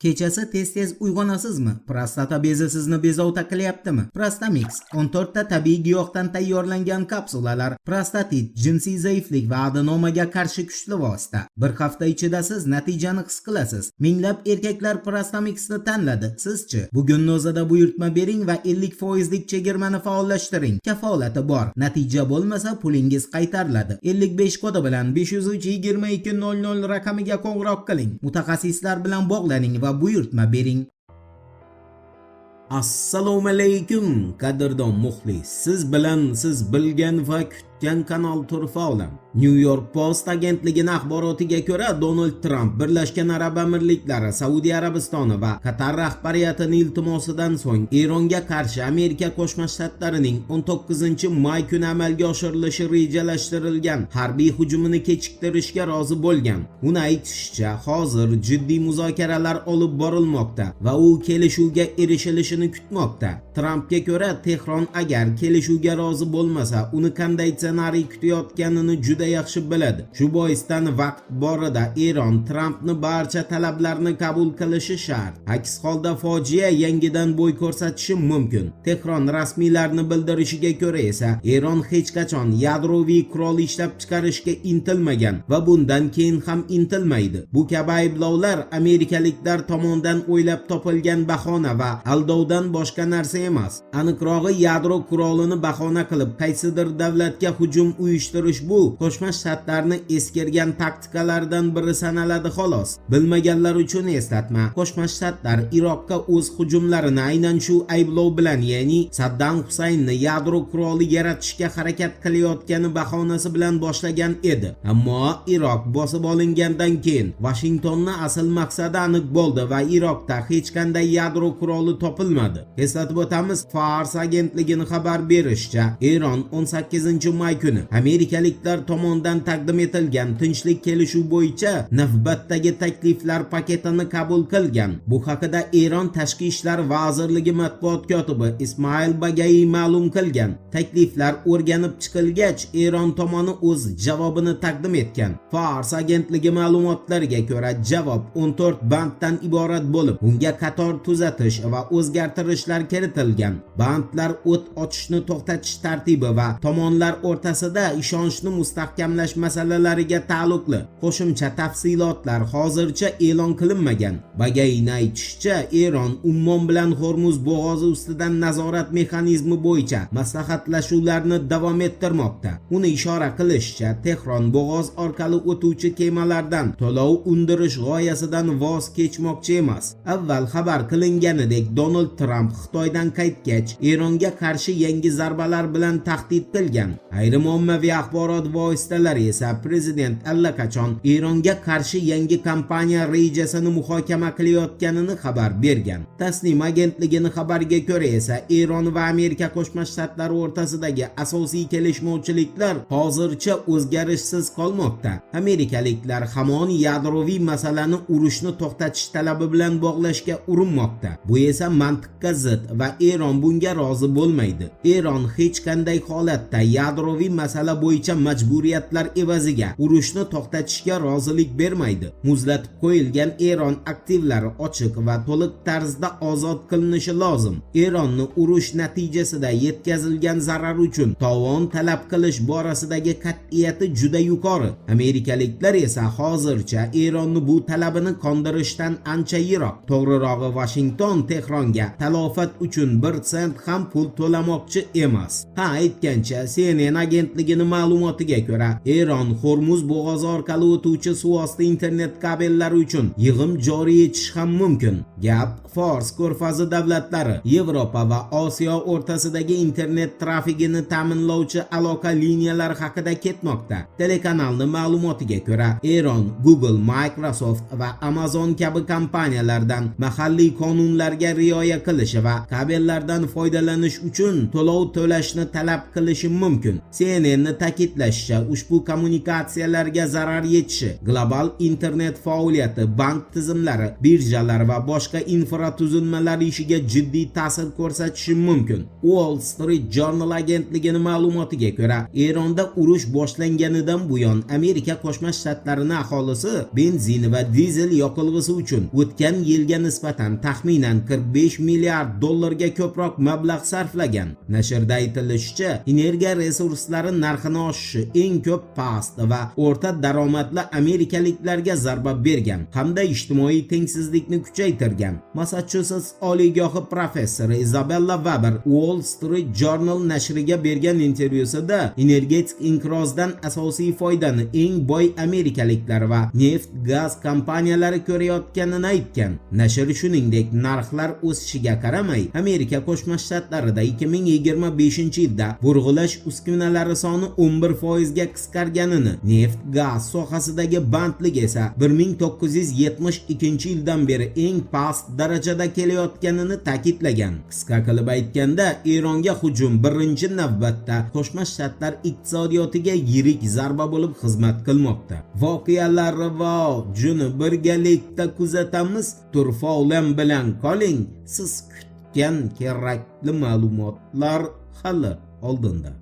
Kechasi tez-tez uyg'onasizmi? Prostata bezi sizni bezovta qilyaptimi? Prostamix 14 ta tabiiy giyohdan tayyorlangan kapsulalar prostatit, jinsiy zaiflik va adenomaga qarshi kuchli vosita. Bir hafta ichida siz natijani his qilasiz. Minglab erkaklar Prostamixni tanladi. Sizchi? Bugunning o'zida buyurtma bering va 50% chegirmani faollashtiring. Kafolati bor. Natija bo'lmasa pulingiz qaytariladi. 55 kodi bilan 503 2200 raqamiga qo'ng'iroq qiling. Mutaxassislar bilan bog'laning va buyurtma bering. Assalomu alaykum qadrdon muxlis. Siz bilan siz bilgan va kutgan kanal turfa olam. New York Post agentligining axborotiga ko'ra Donald Trump Birlashgan Arab Amirliklari, Saudiya Arabistoni va Qatar rahbariyatining iltimosidan so'ng Eronga qarshi Amerika Qo'shma Shtatlarining 19-may kuni amalga oshirilishi rejalashtirilgan harbiy hujumini kechiktirishga rozi bo'lgan. Uni aytishicha, hozir jiddiy muzokaralar olib borilmoqda va u kelishuvga erishilishini kutmoqda. Trumpga ko'ra, Tehron agar kelishuvga rozi bo'lmasa, uni qanday ssenariy kutayotganini juda yaxshi biladi. Shu boisdan vaqt borida Eron Trumpni barcha talablarni qabul qilishi shart. Aks holda fojia yangidan bo'y ko'rsatishi mumkin. Tehron rasmiylarni bildirishiga ko'ra esa, Eron hech qachon yadroviy qurol ishlab chiqarishga intilmagan va bundan keyin ham intilmaydi. Bu kabi ayblovlar amerikaliklar tomonidan o'ylab topilgan bahona va aldovdan boshqa narsa emas. Aniqrog'i, yadro qurolini bahona qilib qaysidir davlatga hujum uyushtirish bu Qo'shma Shtatlarni eskirgan taktikalardan biri sanaladi xolos. Bilmaganlar uchun eslatma. Qo'shma Shtatlar Iroqqa o'z hujumlarini aynan shu ayblov bilan, ya'ni Saddam Husaynni yadro quroli yaratishga harakat qilayotgani bahonasi bilan boshlagan edi. Ammo Iroq bosib olingandan keyin Washingtonni asl maqsadi aniq bo'ldi va Iroqda hech qanday yadro quroli topilmadi. Eslatib o'tamiz, Fars agentligining xabar berishicha, Eron 18-may kuni amerikaliklar tomonidan taqdim etilgan tinchlik kelishuv bo'yicha navbatdagi takliflar paketini qabul qilgan. Bu haqida Eron Tashqi ishlar vazirligi matbuot kotibi Ismail Bagai ma'lum qilgan. Takliflar o'rganib chiqilgach, Eron tomoni o'z javobini taqdim etgan. Fars agentligi ma'lumotlariga ko'ra, javob 14 banddan iborat bo'lib, unga qator tuzatish va o'zgartirishlar kiritilgan. Bandlar o't ochishni to'xtatish tartibi va tomonlar o'rtasida ishonchni mustahkamlash masalalariga taalluqli qo'shimcha tafsilotlar hozircha e'lon qilinmagan. Bagayning aytishicha, Eron Ummon bilan Hormuz bo'g'ozi ustidan nazorat mexanizmi bo'yicha maslahatlashuvlarni davom ettirmoqda. Uni ishora qilishicha, Tehron bo'g'oz orqali o'tuvchi kemalardan to'lov undirish g'oyasidan voz kechmoqchi emas. Avval xabar qilinganidek, Donald Trump Xitoydan qaytgach, Eronga qarshi yangi zarbalar bilan tahdid qilgan. Ayrim ommaviy axborot vositalari esa prezident allaqachon Eronga qarshi yangi kampaniya rejasini muhokama qilayotganini xabar bergan. Tasnim agentligining xabariga ko'ra esa, Eron va Amerika Qo'shma Shtatlari o'rtasidagi asosiy kelishmovchiliklar hozircha o'zgarishsiz qolmoqda. Amerikaliklar hamon yadroviy masalani urushni to'xtatish talabi bilan bog'lashga urinmoqda. Bu esa mantiqqa zid va Eron bunga rozi bo'lmaydi. Eron hech qanday holatda yadroviy masala bo'yicha majburiyatlar evaziga urushni to'xtatishga rozilik bermaydi. Muzlatib qo'yilgan Eron aktivlari ochiq va to'liq tarzda ozod qilinishi lozim. Eronni urush natijasida yetkazilgan zarar uchun tovon talab qilish borasidagi qat'iyati juda yuqori. Amerikaliklar esa hozircha Eronni bu talabini qondirishdan ancha yiroq. To'g'rirog'i, Washington Tehronga talofat uchun 1 sent ham pul to'lamoqchi emas. Aytgancha, CNN agentligining ma'lumotiga ko'ra, Eron Hormuz bo'g'ozi orqali o'tuvchi suvosti internet kabellari uchun yig'im joriy etish ham mumkin. Gap Fors ko'rfazi davlatlari, Yevropa va Osiyo o'rtasidagi internet trafikini ta'minlovchi aloqa liniyalari haqida ketmoqda. Telekanalning ma'lumotiga ko'ra, Eron Google, Microsoft va Amazon kabi kompaniyalardan mahalliy qonunlarga rioya qilishi va kabellardan foydalanish uchun to'lov to'lashni talab qilishi mumkin. CNN'ni ta'kidlashicha, ushbu kommunikatsiyalarga zarar yetishi global internet faoliyati, bank tizimlari, birjalar va boshqa infratuzilmalar ishiga jiddiy ta'sir ko'rsatishi mumkin. Wall Street Journal agentligining ma'lumotiga ko'ra, Eronda urush boshlanganidan buyon Amerika Qo'shma Shtatlarining aholisi benzin va dizel yoqilg'isi uchun o'tgan yilga nisbatan taxminan 45 milliard dollarga ko'proq mablag' sarflagan. Nashrda aytilishicha, energiya resurslari narxini oshishi eng ko'p past va o'rta daromadli amerikaliklarga zarba bergan hamda ijtimoiy tengsizlikni kuchaytirgan. Massachusetts oliygohi professori Isabella Weber Wall Street Journal nashriga bergan intervyusida energetik inqirozdan asosiy foydani eng boy amerikaliklar va neft-gaz kompaniyalari ko'rayotganini aytgan. Nashr shuningdek, narxlar o'sishiga qaramay, Amerika Qo'shma Shtatlarida 2025-yilda burg'ilash uskunalari soni 11% ga qisqarganini, neft-gaz sohasidagi bandlik esa 1972-yildan beri eng past darajada kelayotganini ta'kidlagan. Qisqa qilib aytganda, Eronga hujum birinchi navbatda Qo'shma Shtatlar iqtisodiyotiga yirik zarba bo'lib xizmat qilmoqda. Voqealar va juni birgalikda kuzatamiz. Turfa olam bilan qoling. Siz kutgan kerakli ma'lumotlar hali oldinda.